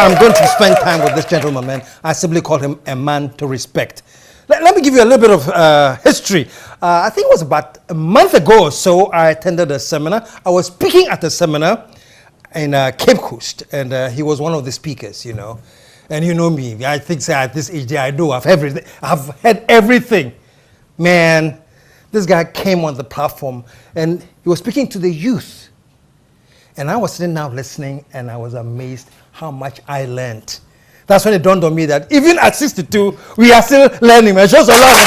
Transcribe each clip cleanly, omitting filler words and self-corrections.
I'm going to spend time with this gentleman, man, I simply call him a man to respect. Let me give you a little bit of history. I think it was about a month ago or so, I attended a seminar. I was speaking at a seminar in Cape Coast, and he was one of the speakers, you know. And you know me, I think at this age, I know I've had everything. Man, this guy came on the platform, and he was speaking to the youth. And I was sitting now listening, and I was amazed how much I learned. That's when it dawned on me that even at 62, we are still learning. It shows a lot.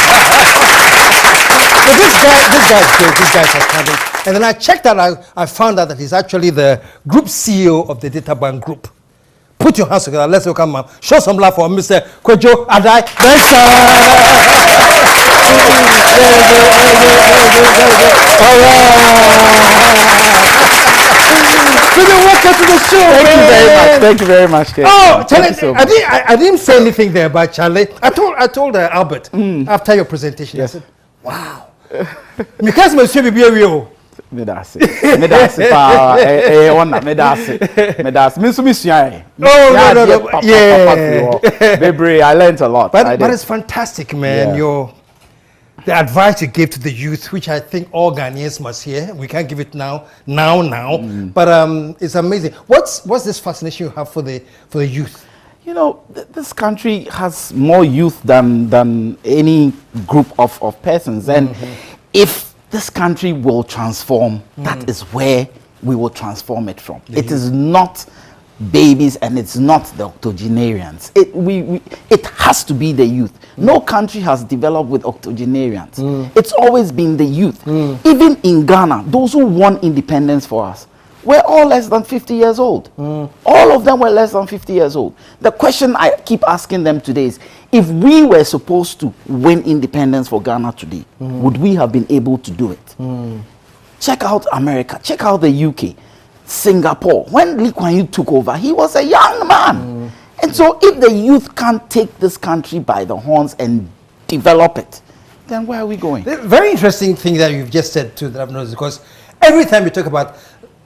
So this guy is great. This guy is outstanding. And then I checked out, I found out that he's actually the group CEO of the Databank group. Put your hands together. Let's welcome him. Show some love for Mr. Kojo Addae Mensah. Welcome to the show. Thank you very much. Thank you very much. Oh, Charlie, so I didn't say anything there about Charlie. I told Albert after your presentation. Yes. I said, "Wow, because Monsieur Bibirio." Medasi. No. Yeah. Baby, I learned a lot. But it's fantastic, man. Yeah. The advice you gave to the youth, which I think all Ghanaians must hear. We can't give it now. But it's amazing. What's this fascination you have for the youth? You know, this country has more youth than any group of persons, and if this country will transform, that is where we will transform it from. It is not babies and it's not the octogenarians. It has to be the youth. No country has developed with octogenarians. It's always been the youth. Even in Ghana, those who won independence for us were all less than 50 years old. All of them were less than 50 years old. The question I keep asking them today is, if we were supposed to win independence for Ghana today, would we have been able to do it? Check out America, check out the UK, Singapore. When Lee Kuan Yew took over, he was a young man. And so if the youth can't take this country by the horns and develop it, then where are we going? The very interesting thing that you've just said too that I've noticed, because every time you talk about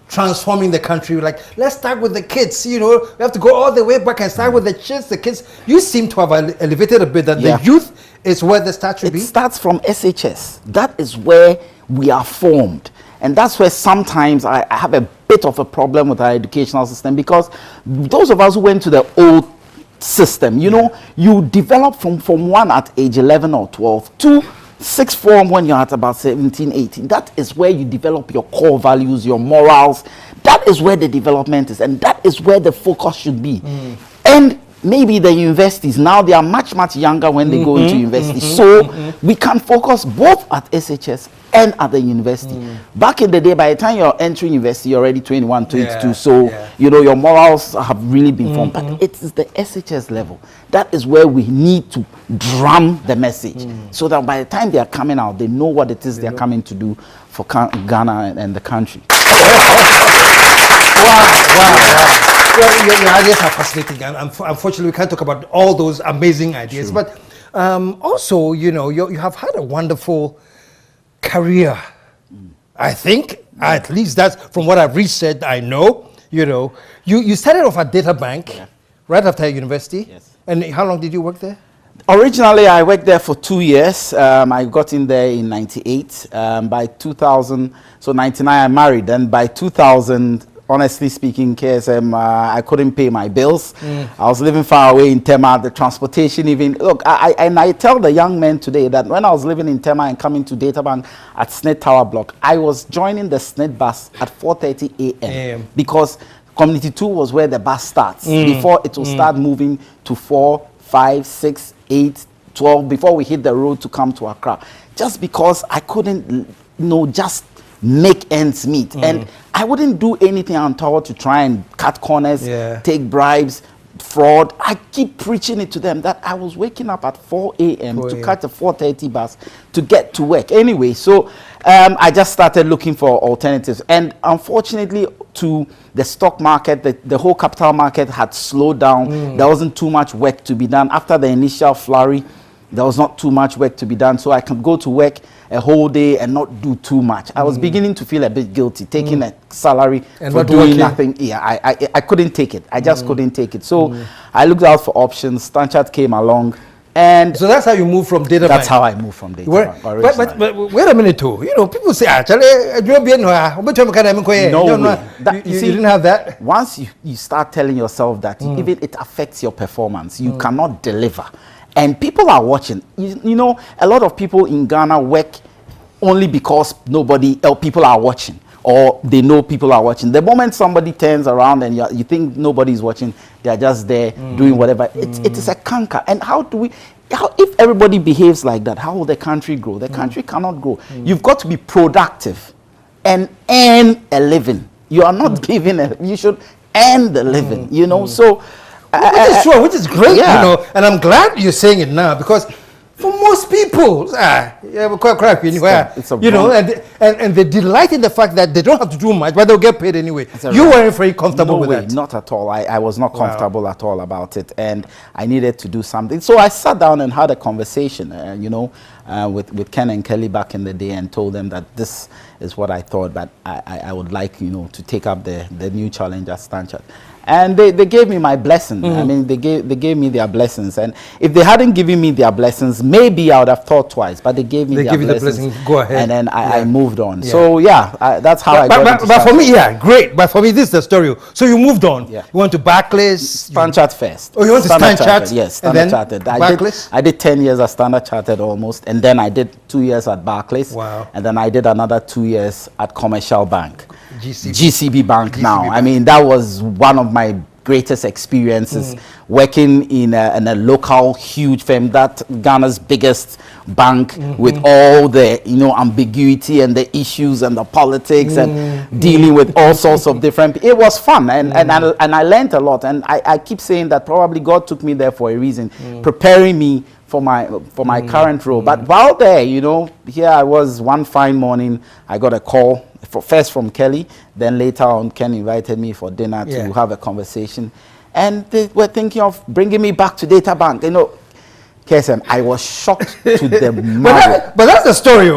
transforming the country, we're like, let's start with the kids, you know, we have to go all the way back and start with the kids. You seem to have elevated a bit that the youth is where the start should be. It starts from SHS. That is where we are formed. And that's where sometimes I have a bit of a problem with our educational system, because those of us who went to the old system, you know, you develop from Form 1 at age 11 or 12 to sixth form when you're at about 17, 18. That is where you develop your core values, your morals. That is where the development is, and that is where the focus should be. And maybe the universities, now they are much younger when they go into university. So we can focus both at SHS and at the university. Back in the day, by the time you're entering university, you're already 21, 22. You know, your morals have really been formed. But it is the SHS level. That is where we need to drum the message, so that by the time they are coming out, they know what it is they are coming to do for Ghana and the country. Wow. Well, your ideas are fascinating, and unfortunately we can't talk about all those amazing ideas. True. But also, you know, you have had a wonderful career. I think, at least that's from what I've researched, I know. You know, you started off at Databank right after university. Yes. And how long did you work there? Originally, I worked there for 2 years. I got in there in 98. By 2000, so 99, I married. And by 2000, honestly speaking, KSM, I couldn't pay my bills. I was living far away in Tema. The transportation even, look, I tell the young men today that when I was living in Tema and coming to Databank at SNET Tower Block, I was joining the SNET bus at 4:30 a.m. because Community 2 was where the bus starts. Before it will start moving to 4, 5, 6, 8, 12, before we hit the road to come to Accra. Just because I couldn't, you know, just make ends meet. And I wouldn't do anything untoward to try and cut corners, take bribes, fraud. I keep preaching it to them that I was waking up at 4 a.m. to catch a 4:30 bus to get to work. Anyway, so I just started looking for alternatives. And unfortunately, to the stock market, the whole capital market had slowed down. There wasn't too much work to be done. After the initial flurry, There was not too much work to be done, so I could go to work a whole day and not do too much. I was beginning to feel a bit guilty, taking a salary and for doing nothing. Yeah, I couldn't take it. I just couldn't take it. So I looked out for options. Stanchart came along. And so that's how you moved from Databank. That's how I moved from Databank. But wait a minute too. You know, people say, no way. You didn't have that. Once you start telling yourself that even it affects your performance, you cannot deliver. And people are watching. You know, a lot of people in Ghana work only because people are watching, or they know people are watching. The moment somebody turns around and you think nobody's watching, they are just there doing whatever. It is a canker. And if everybody behaves like that, how will the country grow? The country cannot grow. You've got to be productive and earn a living. You are not given you should earn the living, you know. So which is true, which is great, you know, and I'm glad you're saying it now, because for most people, you know, and they delight in the fact that they don't have to do much, but they'll get paid anyway. You weren't very comfortable with that? Not at all. I was not comfortable at all about it, and I needed to do something. So I sat down and had a conversation, you know, with Ken and Kelly back in the day, and told them that this is what I thought, but I would like, you know, to take up the new challenge at Stanchart. And they gave me my blessing. I mean, they gave me their blessings. And if they hadn't given me their blessings, maybe I would have thought twice. But they gave me their blessings. Go ahead. And then I moved on. So that's how I got into But for me, great. But for me, this is the story. So you moved on. You went to Barclays. Stanchart first. Oh, you went to Stanchart? Yes, Standard Chartered. I did 10 years at Standard Chartered almost. And then I did 2 years at Barclays. Wow. And then I did another 2 years at Commercial Bank. GCB Bank now. I mean, that was one of my greatest experiences, working in a local huge firm, that Ghana's biggest bank, with all the, you know, ambiguity and the issues and the politics and dealing with all sorts of different. It was fun, and I learned a lot. And I keep saying that probably God took me there for a reason, preparing me for my current role. But while there, you know, here I was one fine morning, I got a call, first from Kelly, then later on Ken invited me for dinner to have a conversation. And they were thinking of bringing me back to Databank. You know, KSM, I was shocked to the marrow. But that's the story.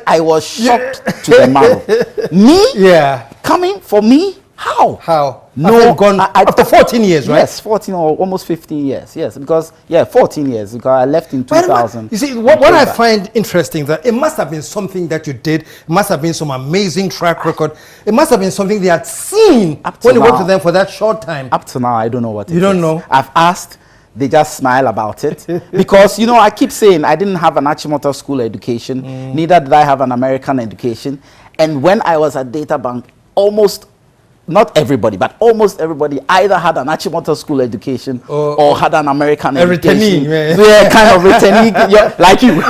I was shocked to the marrow. Me? Yeah. Coming for me? How? No, gone after 14 years, right? Yes, 14 or almost 15 years. Yes, because 14 years, because I left in 2000. You see, what I find interesting, that it must have been something that you did. It must have been some amazing track record. It must have been something they had seen when you worked with them for that short time. Up to now, I don't know what it is. You don't know? I've asked. They just smile about it. Because, you know, I keep saying I didn't have an Achimota school education. Neither did I have an American education. And when I was at Databank, not everybody, but almost everybody either had an Achimota school education or had an American education. Yeah, kind of retaining, like you. You're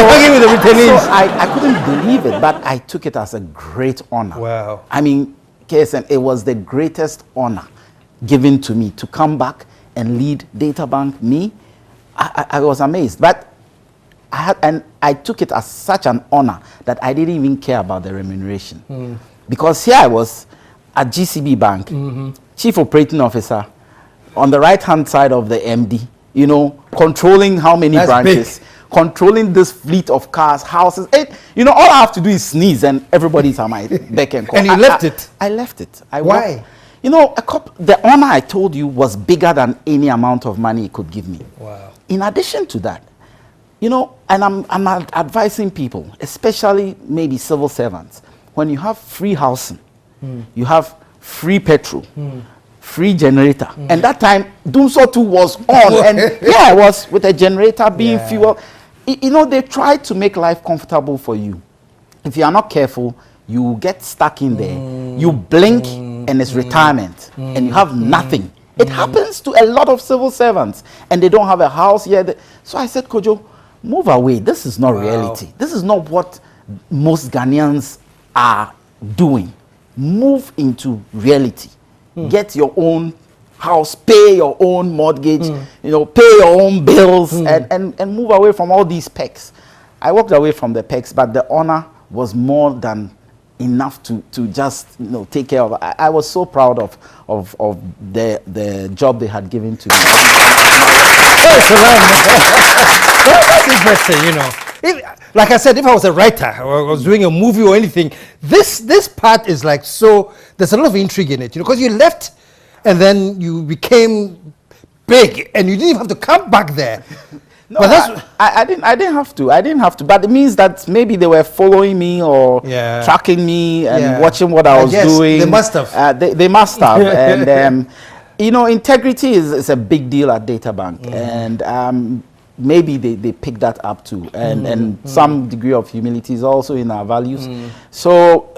working with the retainees. So I couldn't believe it, but I took it as a great honor. Wow. I mean, KSM, it was the greatest honor given to me to come back and lead Databank. I was amazed. But I took it as such an honor that I didn't even care about the remuneration. Because here I was at GCB Bank, Chief Operating Officer, on the right-hand side of the MD, you know, controlling how many branches, controlling this fleet of cars, houses. You know, all I have to do is sneeze and everybody's at my beck and call. And you left it? I left it. Why? You know, the honor I told you was bigger than any amount of money it could give me. Wow. In addition to that, you know, and I'm advising people, especially maybe civil servants, when you have free housing, you have free petrol, free generator. And that time, Dumso 2 was on. And I was with a generator being fuel. You know, they try to make life comfortable for you. If you are not careful, you get stuck in there. You blink and it's retirement. And you have nothing. It happens to a lot of civil servants. And they don't have a house yet. So I said, Kojo, move away. This is not reality. This is not what most Ghanaians are doing. Move into reality. Get your own house, pay your own mortgage, you know, pay your own bills, and move away from all these pecs. I walked away from the pecs, but the honor was more than enough to just take care of. I was so proud of the job they had given to me. That's interesting, like I said, if I was a writer or I was doing a movie or anything, this part is like, so there's a lot of intrigue in it, because you left and then you became big and you didn't even have to come back there. No, but I didn't have to. But it means that maybe they were following me or tracking me and watching what I was doing. They must have. They must have. And integrity is a big deal at Databank, and maybe they picked that up too. And some degree of humility is also in our values. So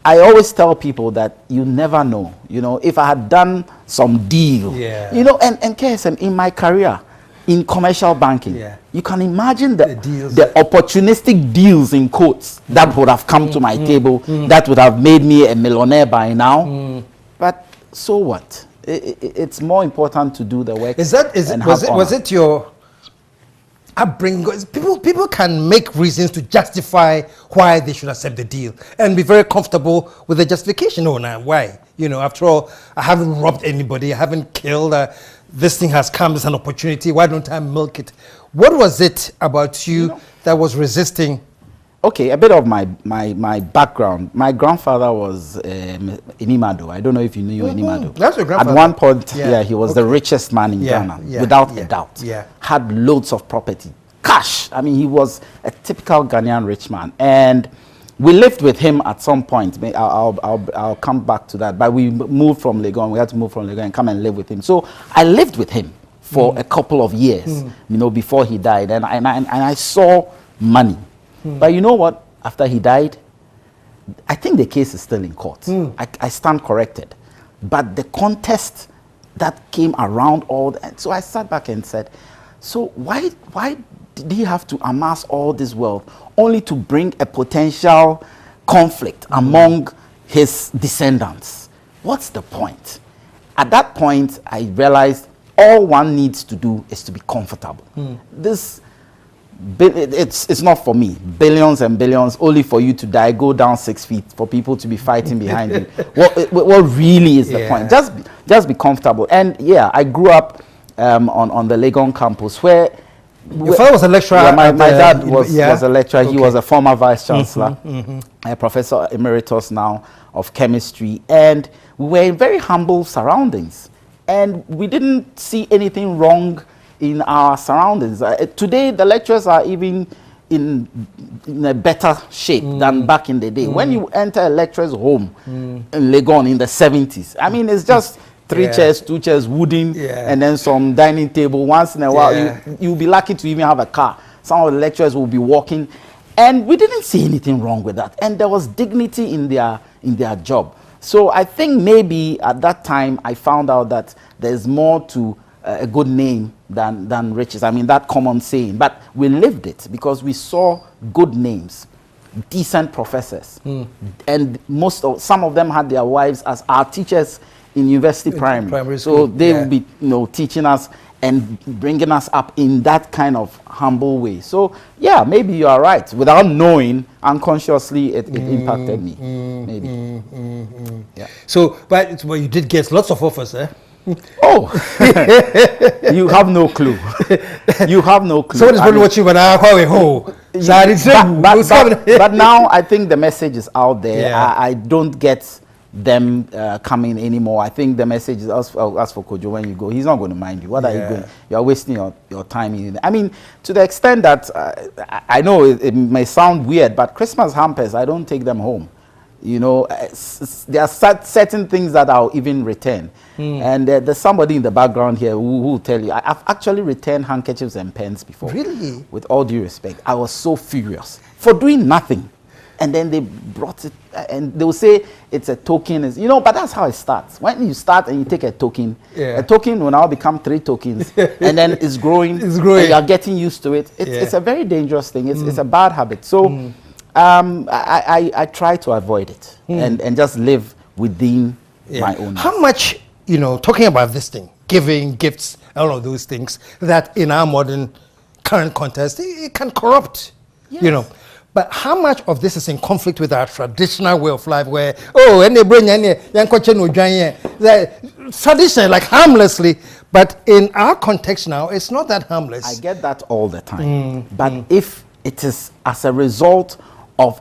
I always tell people that you never know. If I had done some deal, and KSM in my career, in commercial banking, you can imagine the opportunistic deals in quotes that would have come to my table, that would have made me a millionaire by now. But so what? It's more important to do the work. Was it your upbringing? People can make reasons to justify why they should accept the deal and be very comfortable with the justification. Oh, now why? After all, I haven't robbed anybody. I haven't killed. This thing has come as an opportunity. Why don't I milk it? What was it about you that was resisting? Okay, a bit of my background. My grandfather was Inimado. I don't know if you knew Inimado. That's your grandfather. At one point, he was the richest man in Ghana, without a doubt. Had loads of property, cash. I mean, he was a typical Ghanaian rich man. And we lived with him at some point. I'll come back to that. But we moved from Legon. We had to move from Legon and come and live with him. So I lived with him for a couple of years, before he died. And I saw money. But you know what? After he died, I think the case is still in court. I stand corrected. But the contest that came around all that, so I sat back and said, so why did he have to amass all this wealth only to bring a potential conflict among his descendants? What's the point? At that point, I realized all one needs to do is to be comfortable. It's not for me. Billions and billions, only for you to die, go down 6 feet, for people to be fighting behind you. What really is the point? Just be comfortable. And I grew up on the Legon campus where your father was a lecturer. My dad was a lecturer. Okay. He was a former vice chancellor, a professor emeritus now of chemistry, and we were in very humble surroundings, and we didn't see anything wrong in our surroundings. Today, the lecturers are even in a better shape than back in the day. When you enter a lecturer's home in Legon in the 70s, I mean, it's just 3 chairs, 2 chairs, wooden, and then some dining table. Once in a while, you'll be lucky to even have a car. Some of the lecturers will be walking, and we didn't see anything wrong with that. And there was dignity in their job. So I think maybe at that time, I found out that there's more to a good name than riches. I mean, that common saying. But we lived it because we saw good names, decent professors, and some of them had their wives as our teachers in university primary school. So they will be teaching us and bringing us up in that kind of humble way. So maybe you are right. Without knowing, unconsciously it impacted me. Maybe. So, but you did get lots of offers, eh? Oh, you have no clue. You have no clue. Someone is probably watching, but but now I think the message is out there. I don't get them coming anymore. I think the message is as for Kojo, when you go, he's not going to mind you. What are you doing? You are wasting your time. I mean, to the extent that I know it may sound weird, but Christmas hampers, I don't take them home. There are certain things that I'll even return. And there's somebody in the background here who will tell you, I've actually returned handkerchiefs and pens before. Really? With all due respect. I was so furious for doing nothing. And then they brought it, and they will say it's a token. But that's how it starts. When you start and you take a token will now become 3 tokens, and then it's growing. And you are getting used to it. It's a very dangerous thing. It's a bad habit. So I try to avoid it and just live within my own. How much, talking about this thing, giving, gifts, all of those things, that in our modern current context, it can corrupt, But how much of this is in conflict with our traditional way of life where, oh, and they bring tradition, like harmlessly, but in our context now, it's not that harmless. I get that all the time. But if it is as a result of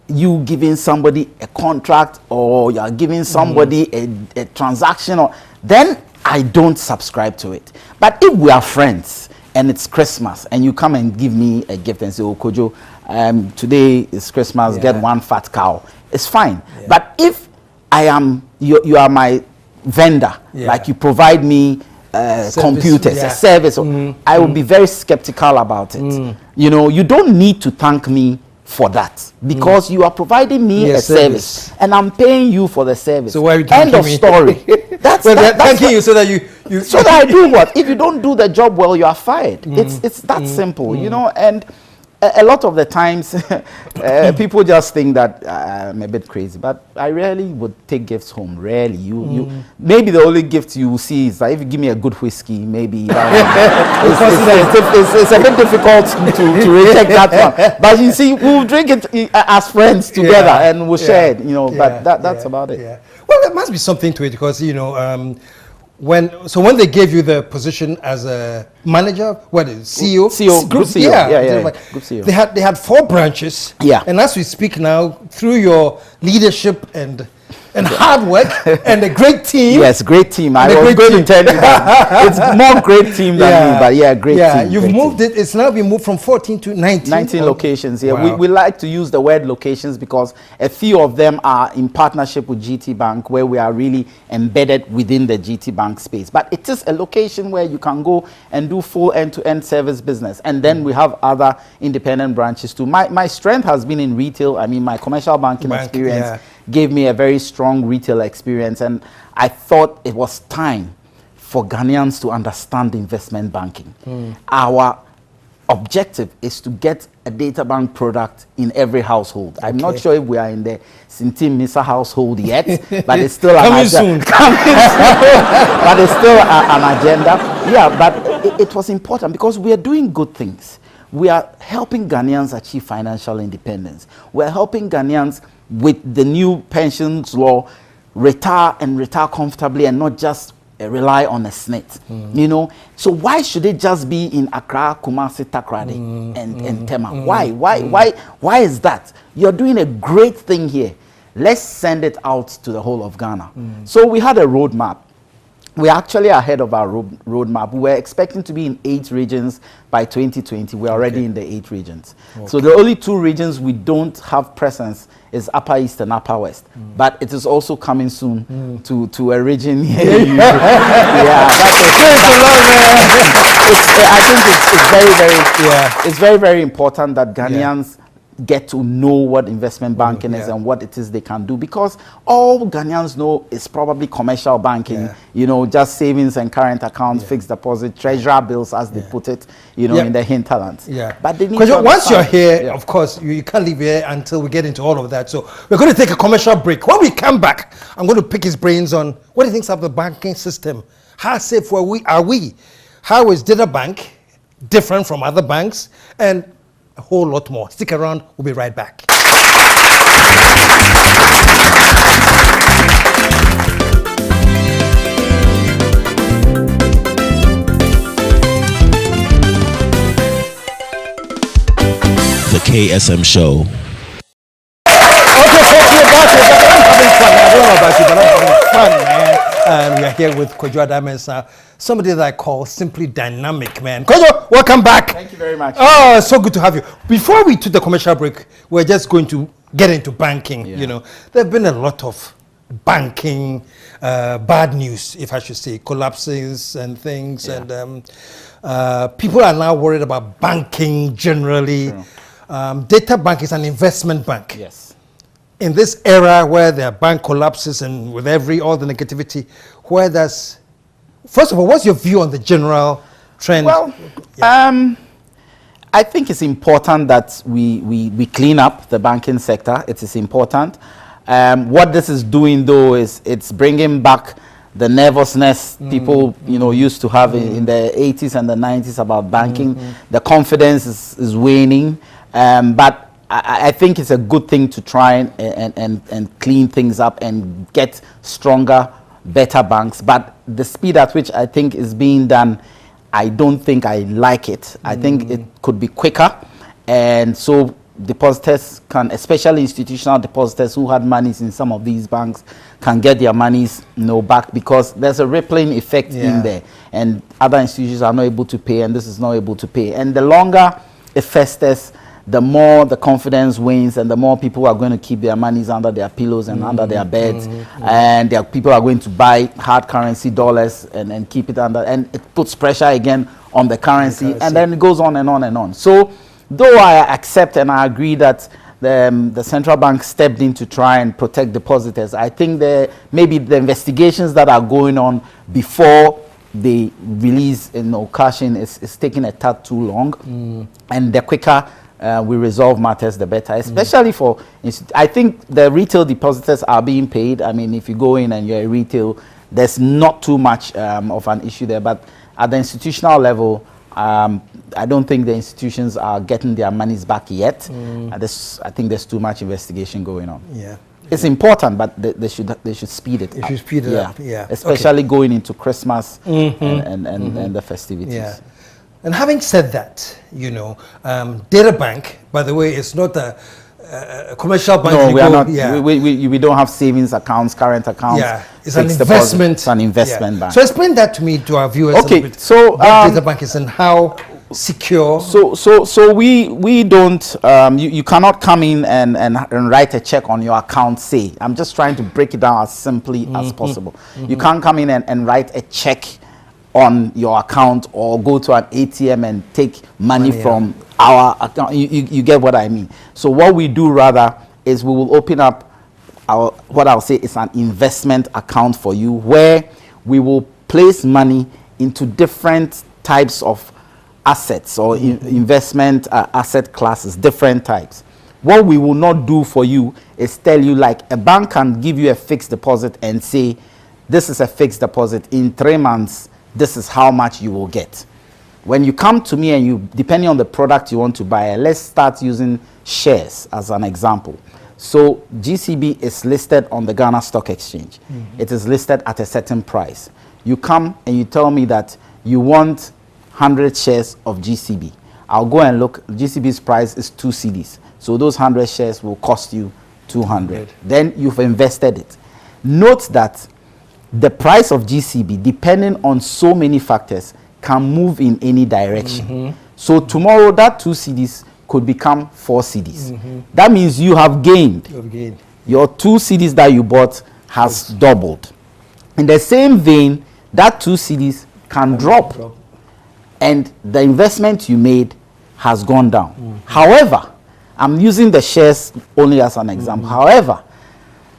you giving somebody a contract or you're giving somebody a transaction, or then I don't subscribe to it. But if we are friends and it's Christmas and you come and give me a gift and say, oh, Kojo, today is Christmas, get one fat cow, it's fine. But if I am, you are my vendor, like you provide me computers, a service, I will be very skeptical about it. You know, you don't need to thank me for that because you are providing me a service and I'm paying you for the service. So why are you end of me? Story. That's thanking you so that you so that I do what? If you don't do the job well, you are fired. It's that simple, you know. And a lot of the times people just think that I'm a bit crazy, but I rarely would take gifts home. Rarely. You maybe the only gift you will see is that if you give me a good whiskey, maybe it's a bit difficult to reject that one. But you see, we'll drink it as friends together and we'll share it, you know. But that's about it. Yeah. Well, there must be something to it because, you know, when they gave you the position as a manager, what is CEO? Group CEO. Group CEO. They had 4 branches. Yeah. And as we speak now, through your leadership and hard work and a great team. Yes, great team. I was going to tell you that. It's more great team than me, but great team. Yeah, you've moved it. It's now been moved from 14 to 19. 19 locations. Yeah, wow. we like to use the word locations because a few of them are in partnership with GT Bank, where we are really embedded within the GT Bank space. But it is a location where you can go and do full end-to-end service business. And then we have other independent branches too. My strength has been in retail. I mean, my commercial banking experience gave me a very strong retail experience, and I thought it was time for Ghanaians to understand investment banking. Our objective is to get a data bank product in every household. I'm not sure if we are in the Sintim Misa household yet, but it's still coming soon. But it's still an agenda. Yeah, but it was important because we are doing good things. We are helping Ghanaians achieve financial independence. We are helping Ghanaians with the new pensions law retire comfortably and not just rely on a SNIT, you know. So why should it just be in Accra, Kumasi, Takoradi, and Tema? Why is that? You're doing a great thing here. Let's send it out to the whole of Ghana. So we had a roadmap. We're actually ahead of our roadmap. We were expecting to be in 8 regions by 2020. We're already in the 8 regions. So the only 2 regions we don't have presence is Upper East and Upper West. But it is also coming soon to a region here. I think it's very, very important that Ghanaians get to know what investment banking is and what it is they can do, because all Ghanaians know is probably commercial banking, you know, just savings and current accounts, fixed deposit, treasurer bills, as they put it, you know, in the hinterlands. But they need to once you're here, of course, you can't leave here until we get into all of that. So we're going to take a commercial break. When we come back, I'm going to pick his brains on what he thinks of the banking system. How safe are we? How is Databank different from other banks? And a whole lot more. Stick around, we'll be right back. The KSM Show. Okay, folks, we're having fun. I don't know about you, but I'm having fun, man. And we are here with Kojo Addae Mensah, somebody that I call simply dynamic, man. Kojo, welcome back. Thank you very much. Oh, so good to have you. Before we took the commercial break, we're just going to get into banking. You know, there have been a lot of banking bad news, if I should say, collapses and things, and people are now worried about banking generally. Databank is an investment bank. Yes. In this era where there are bank collapses and with all the negativity, first of all, what's your view on the general trend? Well, I think it's important that we clean up the banking sector. It is important. What this is doing, though, is it's bringing back the nervousness people, you know, used to have in the 80s and the 90s about banking. The confidence is waning. But I think it's a good thing to try and clean things up and get stronger, better banks. But the speed at which I think is being done, I don't think I like it. I think it could be quicker. And so depositors can, especially institutional depositors who had monies in some of these banks, can get their monies back, because there's a rippling effect in there. And other institutions are not able to pay, and this is not able to pay. And the longer it festers, the more the confidence wanes, and the more people are going to keep their monies under their pillows and under their beds, and people are going to buy hard currency dollars and keep it under, and it puts pressure again on the currency, and then it goes on and on and on. So though I accept and I agree that the central bank stepped in to try and protect depositors, I think maybe the investigations that are going on before they release cash in is taking a tad too long, and the quicker we resolve matters, the better, especially for, I think the retail depositors are being paid. I mean, if you go in and you're a retail, there's not too much of an issue there. But at the institutional level, I don't think the institutions are getting their monies back yet. I think there's too much investigation going on. Yeah. It's important, but they should speed it up. They should speed it up, yeah. Especially going into Christmas and the festivities. Yeah. And having said that, Databank, by the way, is not a commercial bank. No, we are not. Yeah. We don't have savings accounts, current accounts. Yeah, it's an investment. It's an investment bank. So explain that to me, to our viewers. Okay, so what Databank is and how secure. So we don't. You cannot come in and write a check on your account. Say, I'm just trying to break it down as simply as possible. You can't come in and write a check on your account or go to an ATM and take money from our account. You get what I mean. So what we do rather is we will open up what I'll say is an investment account for you, where we will place money into different types of assets or investment asset classes, different types. What we will not do for you is tell you, like a bank can give you a fixed deposit and say, this is a fixed deposit, in 3 months this is how much you will get. When you come to me and you, depending on the product you want to buy, let's start using shares as an example. So GCB is listed on the Ghana Stock Exchange. It is listed at a certain price. You come and you tell me that you want 100 shares of GCB. I'll go and look. GCB's price is 2 cedis. So those 100 shares will cost you 200. Then you've invested it. Note that the price of GCB, depending on so many factors, can move in any direction. So tomorrow that 2 cedis could become 4 cedis. That means you have gained. Your 2 cedis that you bought has doubled. In the same vein, that 2 cedis can drop. And the investment you made has gone down. However, I'm using the shares only as an example. However,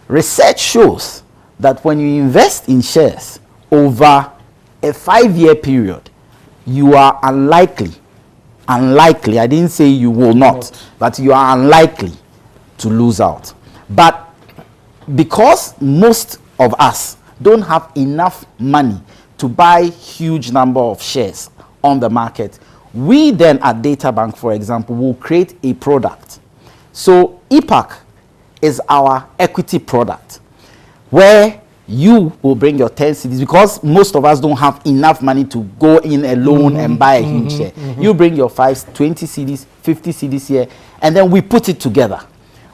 research shows that when you invest in shares over a 5-year period, you are unlikely, I didn't say you will not, but you are unlikely to lose out. But because most of us don't have enough money to buy huge number of shares on the market, we then at Databank, for example, will create a product. So EPAC is our equity product, where you will bring your 10 cedis, because most of us don't have enough money to go in alone and buy a huge share. You bring your 20 cedis, 50 cedis here, and then we put it together.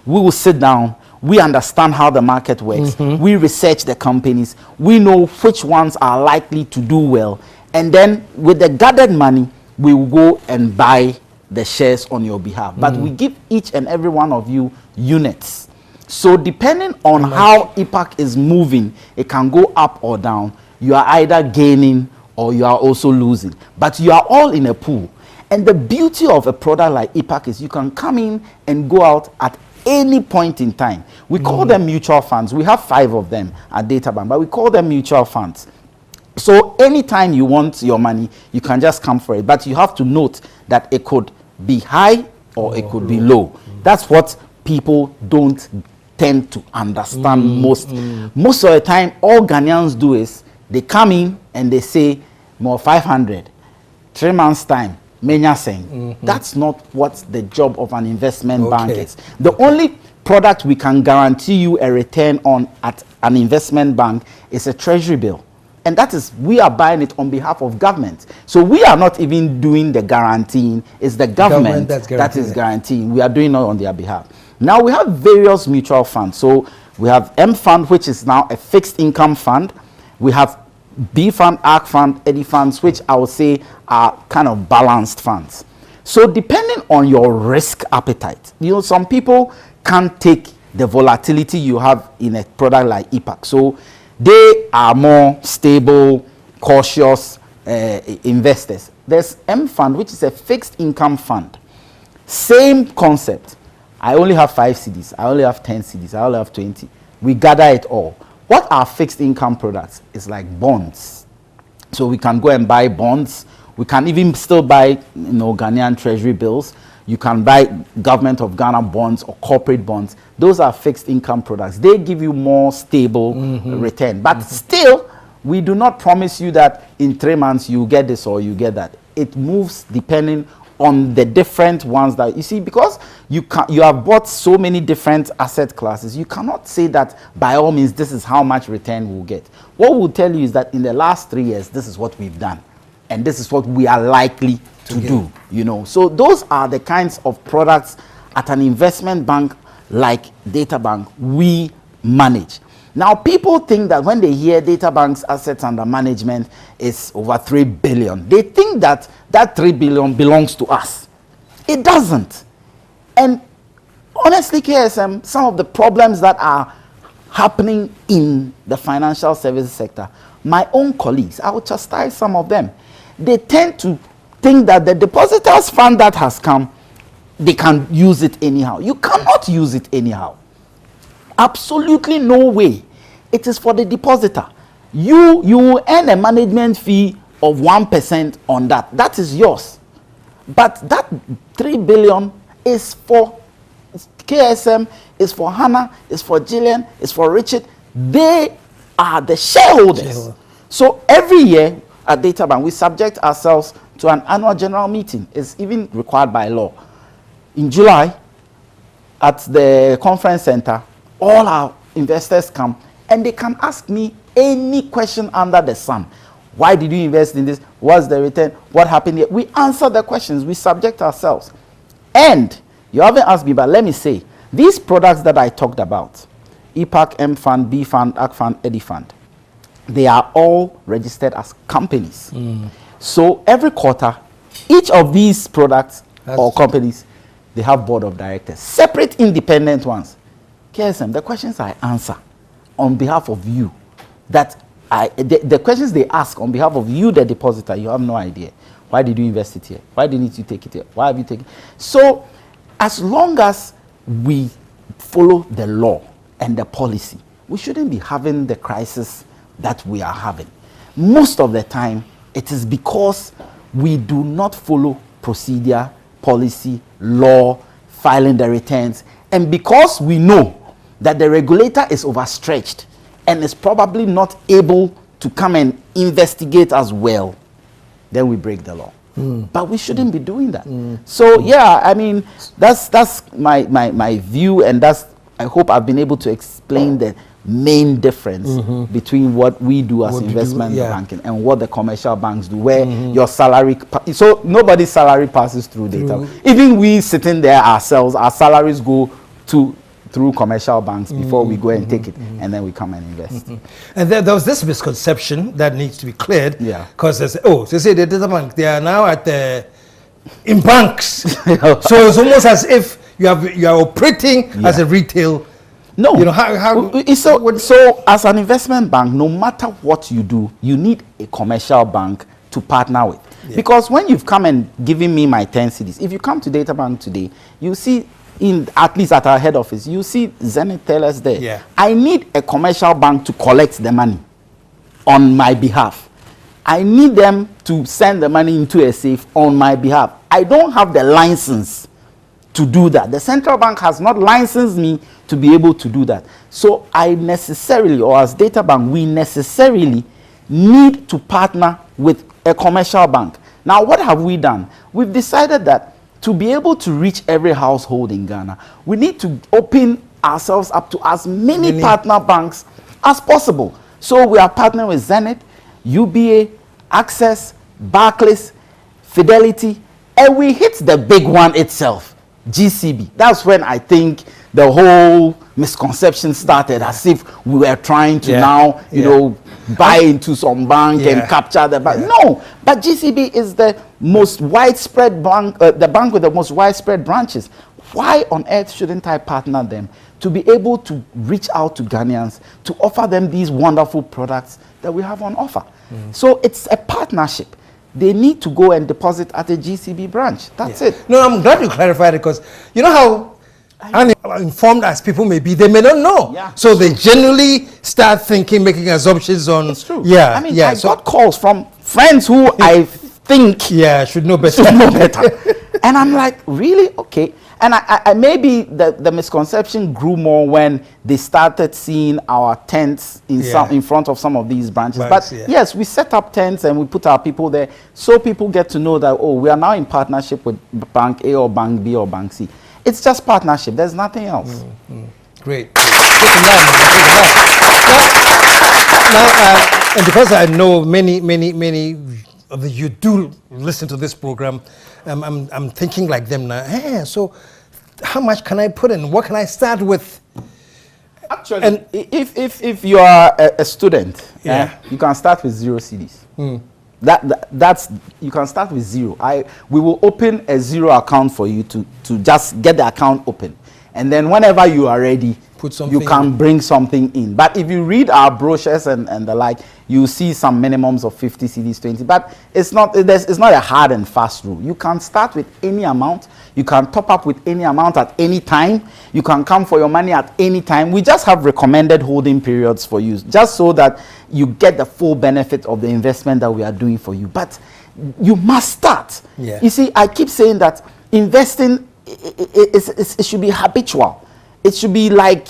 We will sit down, we understand how the market works, we research the companies, we know which ones are likely to do well, and then with the gathered money, we will go and buy the shares on your behalf. But we give each and every one of you units. So depending on how EPAC is moving, it can go up or down. You are either gaining or you are also losing. But you are all in a pool. And the beauty of a product like EPAC is you can come in and go out at any point in time. We call them mutual funds. We have 5 of them at Databank, but we call them mutual funds. So anytime you want your money, you can just come for it. But you have to note that it could be high or it could be low. That's what people don't tend to understand most of the time. All Ghanaians do is they come in and they say more 500, 3 months time Menya saying. That's not what the job of an investment bank is. The only product we can guarantee you a return on at an investment bank is a treasury bill. And that is, we are buying it on behalf of government. So we are not even doing the guaranteeing. It's the government that is guaranteeing. We are doing it on their behalf. Now we have various mutual funds. So we have M Fund, which is now a fixed income fund. We have B Fund, ARC Fund, Eddy Funds, which I would say are kind of balanced funds. So depending on your risk appetite, you know, some people can't take the volatility you have in a product like EPAC. So they are more stable, cautious investors. There's M Fund, which is a fixed income fund. Same concept. I only have 5 CDs. I only have 10 CDs. I only have 20. We gather it all. What are fixed income products? It's like bonds. So we can go and buy bonds. We can even still buy, you know, Ghanaian treasury bills. You can buy government of Ghana bonds or corporate bonds. Those are fixed income products. They give you more stable return. But still, we do not promise you that in 3 months you get this or you get that. It moves depending on the different ones that you see, because you have bought so many different asset classes. You cannot say that by all means this is how much return we'll get. What we'll tell you is that in the last 3 years, this is what we've done, and this is what we are likely to do. You know, so those are the kinds of products at an investment bank like Databank we manage. Now, people think that when they hear Databank's assets under management is over 3 billion, they think that that 3 billion belongs to us. It doesn't. And honestly, KSM, some of the problems that are happening in the financial services sector, my own colleagues, I will chastise some of them. They tend to think that the depositors fund that has come, they can use it anyhow. You cannot use it anyhow. Absolutely no way. It is for the depositor. You earn a management fee of 1% on that. That is yours. But that 3 billion is for KSM, is for Hannah, is for Gillian, is for Richard. They are the shareholders. So every year at Databank, we subject ourselves to an annual general meeting. It's even required by law. In July, at the conference center, all our investors come and they can ask me any question under the sun. Why did you invest in this? What's the return? What happened here? We answer the questions. We subject ourselves. And you haven't asked me, but let me say, these products that I talked about, EPAC, M Fund, B Fund, ARC Fund, Eddy Fund, they are all registered as companies. So every quarter, each of these products or companies, they have board of directors, separate independent ones. KSM, the questions I answer on behalf of you, the questions they ask on behalf of you, the depositor, you have no idea. Why did you invest it here? Why didn't you take it here? Why have you taken it? So as long as we follow the law and the policy, we shouldn't be having the crisis that we are having. Most of the time, it is because we do not follow procedure, policy, law, filing the returns, and because we know that the regulator is overstretched and is probably not able to come and investigate as well, then we break the law. But we shouldn't be doing that. So yeah, I mean, that's my view, and that's, I hope I've been able to explain the main difference between what we do as investment banking and what the commercial banks do, where your salary, so nobody's salary passes through data. Even we sitting there ourselves, our salaries go through commercial banks before we go and take it, and then we come and invest. And there was this misconception that needs to be cleared, because they say the data bank, they are now at in banks. So it's almost as if you are operating as a retail. No, you know so as an investment bank, no matter what you do, you need a commercial bank to partner with. Because when you've come and given me my 10 CDs, if you come to Databank today, you see, at least at our head office, you see Zenith tellers there. I need a commercial bank to collect the money on my behalf. I need them to send the money into a safe on my behalf. I don't have the license to do that. The central bank has not licensed me to be able to do that. So I necessarily, or as Databank, we necessarily need to partner with a commercial bank. Now, what have we done? We've decided that to be able to reach every household in Ghana, we need to open ourselves up to as many partner banks as possible. So we are partnering with Zenith, UBA, Access, Barclays, Fidelity, and we hit the big one itself, GCB. That's when I think the whole misconception started, as if we were trying to now, you know, buy into some bank and capture the bank. No, but GCB is the most widespread bank, the bank with the most widespread branches. Why on earth shouldn't I partner them to be able to reach out to Ghanaians, to offer them these wonderful products that we have on offer? So it's a partnership. They need to go and deposit at a GCB branch. That's it. No, I'm glad you clarified it, because you know how uninformed as people may be, they may not know. So they generally start thinking, making assumptions on. It's true. Yeah. I mean, I got calls from friends who I think should know better. And I'm like, really? Okay. And I maybe the misconception grew more when they started seeing our tents in front of some of these branches. But yes, we set up tents and we put our people there, so people get to know that, oh, we are now in partnership with Bank A or Bank B or Bank C. It's just partnership. There's nothing else. Great. Now, and because I know many of you do listen to this program, I'm thinking like them now. Hey, so how much can I put in? What can I start with? Actually, and if you are a student, you can start with 0 cedis. That's you can start with 0. We will open a 0 account for you to just get the account open, and then whenever you are ready, you can bring something in. But if you read our brochures and the like, you see some minimums of 50 cedis, 20. But it's not a hard and fast rule. You can start with any amount. You can top up with any amount at any time. You can come for your money at any time. We just have recommended holding periods for you, just so that you get the full benefit of the investment that we are doing for you. But you must start. You see, I keep saying that investing, it should be habitual. It should be like,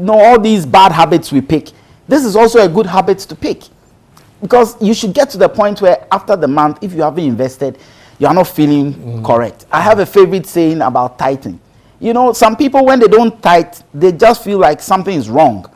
all these bad habits we pick. This is also a good habit to pick, because you should get to the point where after the month, if you haven't invested, you are not feeling correct. I have a favorite saying about tithing. Some people, when they don't tithe, they just feel like something is wrong.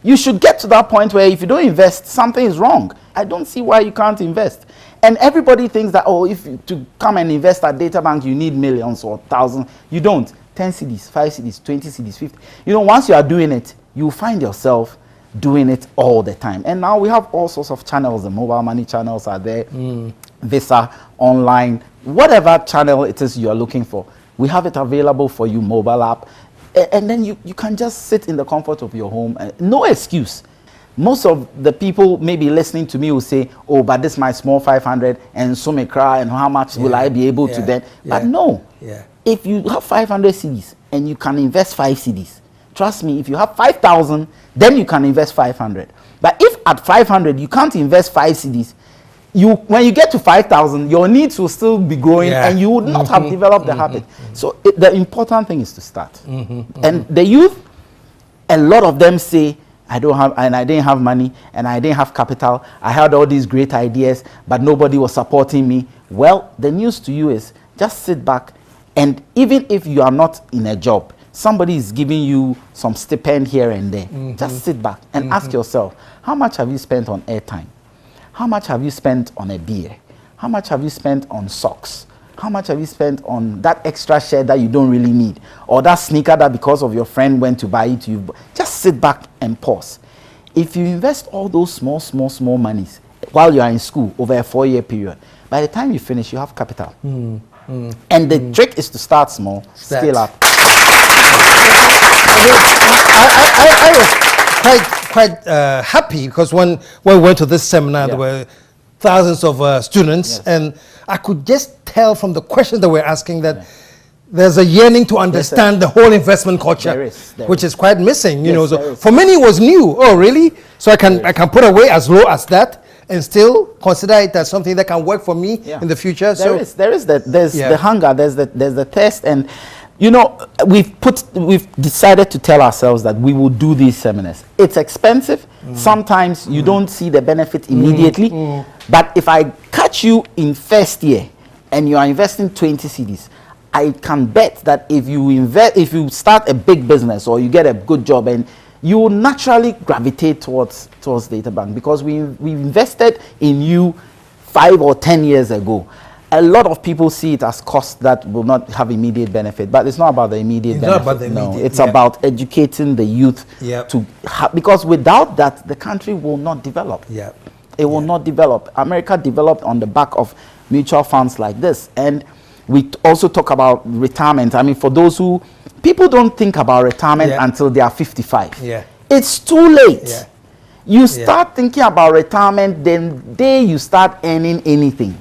You should get to that point where if you don't invest, something is wrong. I don't see why you can't invest. And everybody thinks that, to come and invest at Databank, you need millions or thousands. You don't. 10 cedis, 5 cedis, 20 cedis, 50. Once you are doing it, you find yourself doing it all the time. And now we have all sorts of channels. The mobile money channels are there, Visa, online, whatever channel it is you are looking for. We have it available for you, mobile app. And then you can just sit in the comfort of your home. No excuse. Most of the people maybe listening to me will say, oh, but this is my small 500 and so may cry, and how much will I be able to then? But no. If you have 500 cedis and you can invest 5 cedis, trust me, if you have 5,000, then you can invest 500. But if at 500 you can't invest 5 cedis, when you get to 5,000, your needs will still be growing, and you would not have developed the habit. So the important thing is to start. And the youth, a lot of them say, I didn't have money, and I didn't have capital. I had all these great ideas, but nobody was supporting me. Well, the news to you is just sit back, and even if you are not in a job, somebody is giving you some stipend here and there. Just sit back and ask yourself, how much have you spent on airtime? How much have you spent on a beer? How much have you spent on socks? How much have you spent on that extra shirt that you don't really need? Or that sneaker that because of your friend went to buy it, you just sit back and pause. If you invest all those small monies while you are in school over a 4-year period, by the time you finish, you have capital. And the trick is to start small, scale up. I was quite happy, because when we went to this seminar, there were thousands of students, and I could just tell from the questions that we're asking that there's a yearning to understand the whole investment culture, which is quite missing. So for many it was new. Oh, really? So I can put away as low as that and still consider it as something that can work for me in the future. There's the hunger, there's the thirst, and we've decided to tell ourselves that we will do these seminars. It's expensive. Sometimes you don't see the benefit immediately, but if I catch you in first year, and you are investing 20 cedis, I can bet that if you start a big business or you get a good job, and you will naturally gravitate towards Databank, because we invested in you 5 or 10 years ago. A lot of people see it as cost that will not have immediate benefit, but it's not about the immediate benefit. Not about the immediate, no, it's about educating the youth to because without that, the country will not develop. It will not develop. America developed on the back of mutual funds like this. And we also talk about retirement. I mean, for those who, people don't think about retirement until they are 55. It's too late. You start thinking about retirement the day you start earning anything.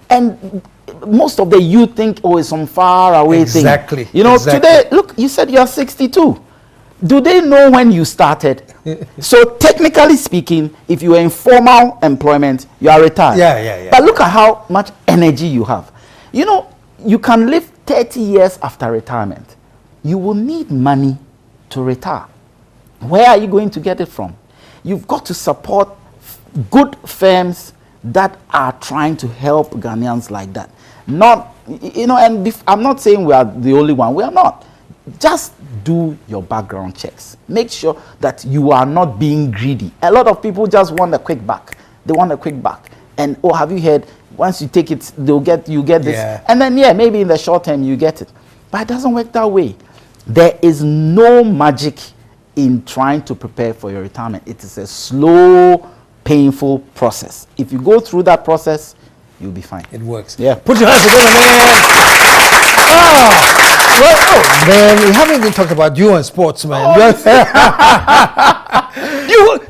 And most of the youth think, oh, it's some far away thing. You know, today, look, you said you're 62. Do they know when you started? So technically speaking, if you are in formal employment, you are retired. But look at how much energy you have. You know, you can live 30 years after retirement. You will need money to retire. Where are you going to get it from? You've got to support good firms that are trying to help Ghanaians like that. Not, you know, and I'm not saying we are the only one. We are not. Just do your background checks. Make sure that you are not being greedy. A lot of people just want a quick buck. They want a quick buck. And, oh, have you heard, once you take it, you get this. And then, maybe in the short term you get it. But it doesn't work that way. There is no magic in trying to prepare for your retirement. It is a slow, painful process. If you go through that process, you'll be fine. It works. Put your hands together, man. Well, man, we haven't even talked about you and sports, man.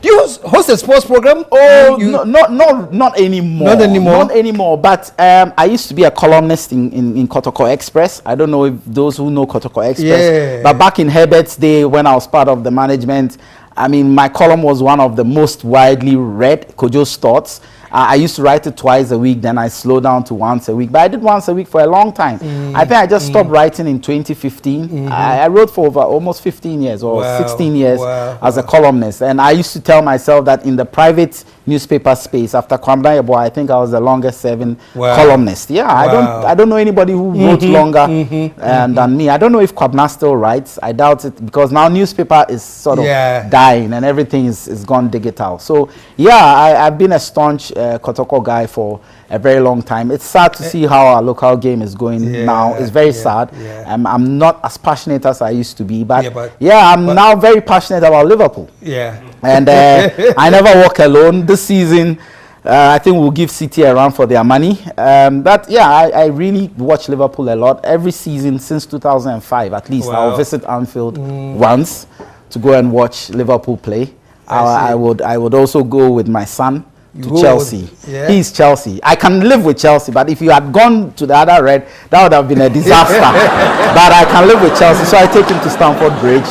You host a sports program? Not anymore. Not anymore? Not anymore. But I used to be a columnist in Kotoko Express. I don't know if those who know Kotoko Express. But back in Herbert's day, when I was part of the management, I mean, my column was one of the most widely read, Kojo's Thoughts. I used to write it twice a week, then I slowed down to once a week. But I did once a week for a long time. I think I just stopped writing in 2015. I wrote for over almost 15 years or 16 years as a columnist. And I used to tell myself that in the private newspaper space, after Kwamdan Yeboah, I think I was the longest serving columnist. I don't know anybody who wrote longer than me. I don't know if Kwabna still writes. I doubt it, because now newspaper is sort of dying and everything is gone digital. So I've been a staunch Kotoko guy for a very long time. It's sad to see how our local game is going now. It's very sad. I'm not as passionate as I used to be, but I'm now very passionate about Liverpool. And I never walk alone. This season, I think we'll give City a run for their money. I really watch Liverpool a lot. Every season since 2005, at least, I'll visit Anfield once to go and watch Liverpool play. I would also go with my son to Chelsea. He's Chelsea. I can live with Chelsea, but if you had gone to the other red, that would have been a disaster. But I can live with Chelsea, so I take him to Stamford Bridge.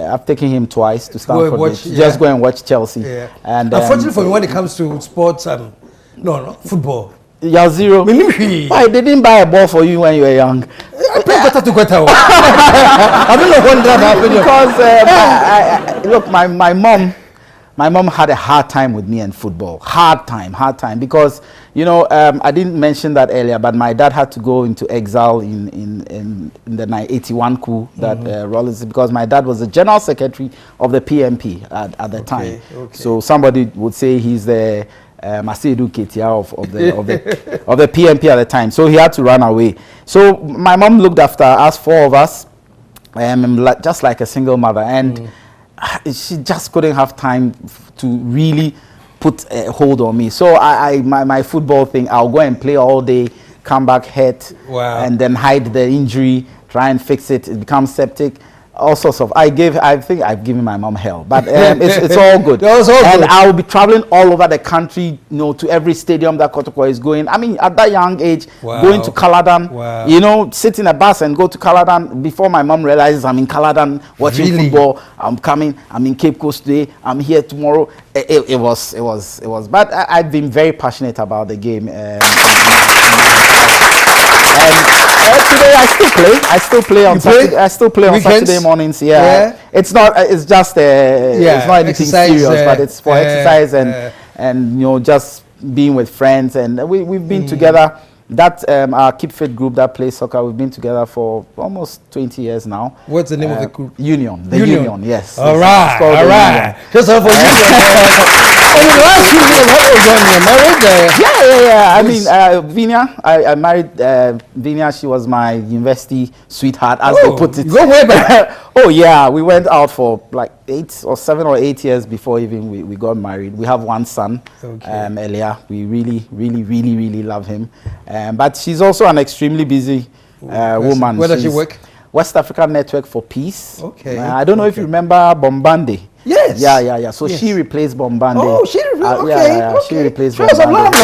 I've taken him twice to Stamford Bridge. Just go and watch Chelsea. And unfortunately for me, when it comes to sports, football. You're zero. Why they didn't buy a ball for you when you were young? I play better to Quetta. I don't know when that happened. Because look, my mom had a hard time with me and football. Hard time. Because, you know, I didn't mention that earlier, but my dad had to go into exile in the 81 coup that Rollins, because my dad was the general secretary of the PMP at the time. So somebody would say he's the Masedu Ketia of the PMP at the time. So he had to run away. So my mom looked after us, 4 of us, just like a single mother. And she just couldn't have time to really put a hold on me. So my football thing, I'll go and play all day, come back hurt, and then hide the injury, try and fix it. It becomes septic. All sorts of. I think I've given my mom hell, but it's all good. And I will be traveling all over the country, you know, to every stadium that Kotoko is going. I mean, at that young age, going to Caladan, you know, sit in a bus and go to Caladan before my mom realizes I'm in Caladan watching football. I'm coming. I'm in Cape Coast today. I'm here tomorrow. It was. But I've been very passionate about the game. Today I still play on Saturday. I still play on Saturday mornings. It's not. It's just. It's not anything serious, but it's for exercise and you know, just being with friends, and we've been together That our Keep Fit group that plays soccer, we've been together for almost 20 years now. What's the name of the group? Union. The Union, yes. All right, all right. Just for Union. In the last 2 years, how old are you? Married? Yeah. I mean, Vinia, I married Vinia. She was my university sweetheart, as they put it. Go way back. Oh yeah, we went out for like 7 or 8 years before even we got married. We have one son, Elia. We really love him. But she's also an extremely busy woman. Where does she work? West African Network for Peace. Okay. I don't know if you remember Bombande. Yes. Yeah. So yes. she replaced Bombande. Oh, she replaced. Okay. Yeah. She replaced Show us some Bombande. love.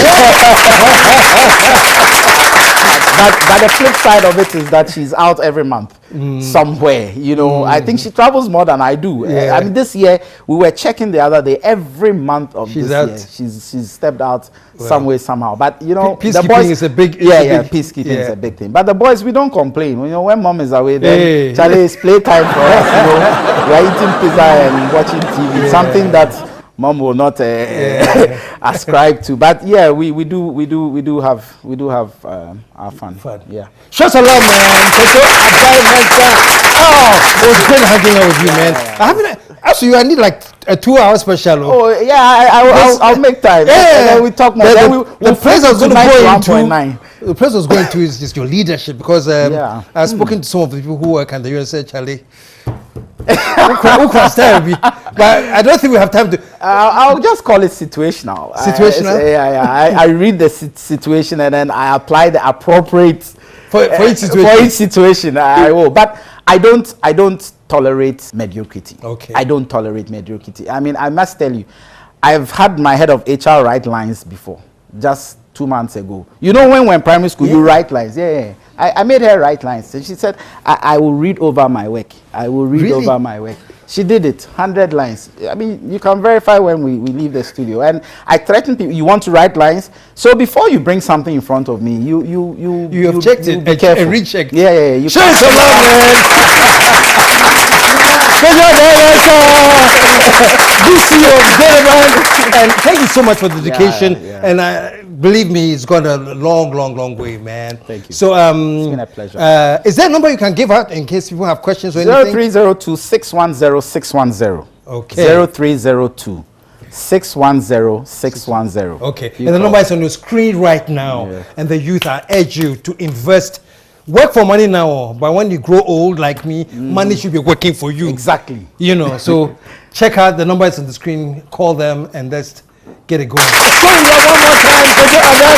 But the flip side of it is that she's out every month somewhere. You know, I think she travels more than I do. Yeah. I mean, this year we were checking the other day. Every month of She's this out. year, she's stepped out some way somehow. But you know, the Peacekeeping boys is a big. Peacekeeping is a big thing. But the boys, we don't complain. You know, when mom is away, then Charlie, it's playtime for us. You know, we're eating pizza and watching TV. Something that mom will not ascribe to. But yeah, we do have our fun. Yeah. Show some love, man. Kojo Addae Mensah. Oh, it was great hanging out with you, man. Actually, I need like a 2-hour special. Oh yeah, I'll make time. Yeah. And then we talk more. The place I was going to go into. 1.9. The place I was going to is just your leadership, because I've spoken to some of the people who work under you and said, Charlie, who can stand me? But I don't think we have time to. I'll just call it situational. Situational? I read the situation and then I apply the appropriate for each situation. For each situation, I will. But I don't tolerate mediocrity. Okay. I don't tolerate mediocrity. I mean, I must tell you, I've had my head of HR write lines before, just 2 months ago. You know, when we're in primary school, you write lines. Yeah. I made her write lines. And she said, I will read over my work. I will read over my work. She did it, 100 lines. I mean, you can verify when we leave the studio. And I threaten people, you want to write lines? So before you bring something in front of me, you have checked it, be careful. and rechecked. Yeah. You show some love, man. Kojo Addae Mensah, CEO of Databank. And thank you so much for the dedication. And believe me, it's gone a long way, man. Thank you. So it's been a pleasure. Is there a number you can give out in case people have questions or anything? 0302-610-610. Okay. 0302-610-610. Okay. And the number is on your screen right now. Yeah. And the youth, I urge you to invest. Work for money now, but when you grow old like me, money should be working for you. Exactly. You know, so check out the numbers on the screen, call them, and let's get it going. Let's go one more time, Kojo Addae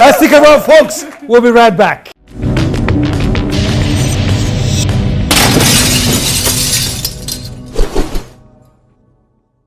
Mensah. Stick around, folks. We'll be right back.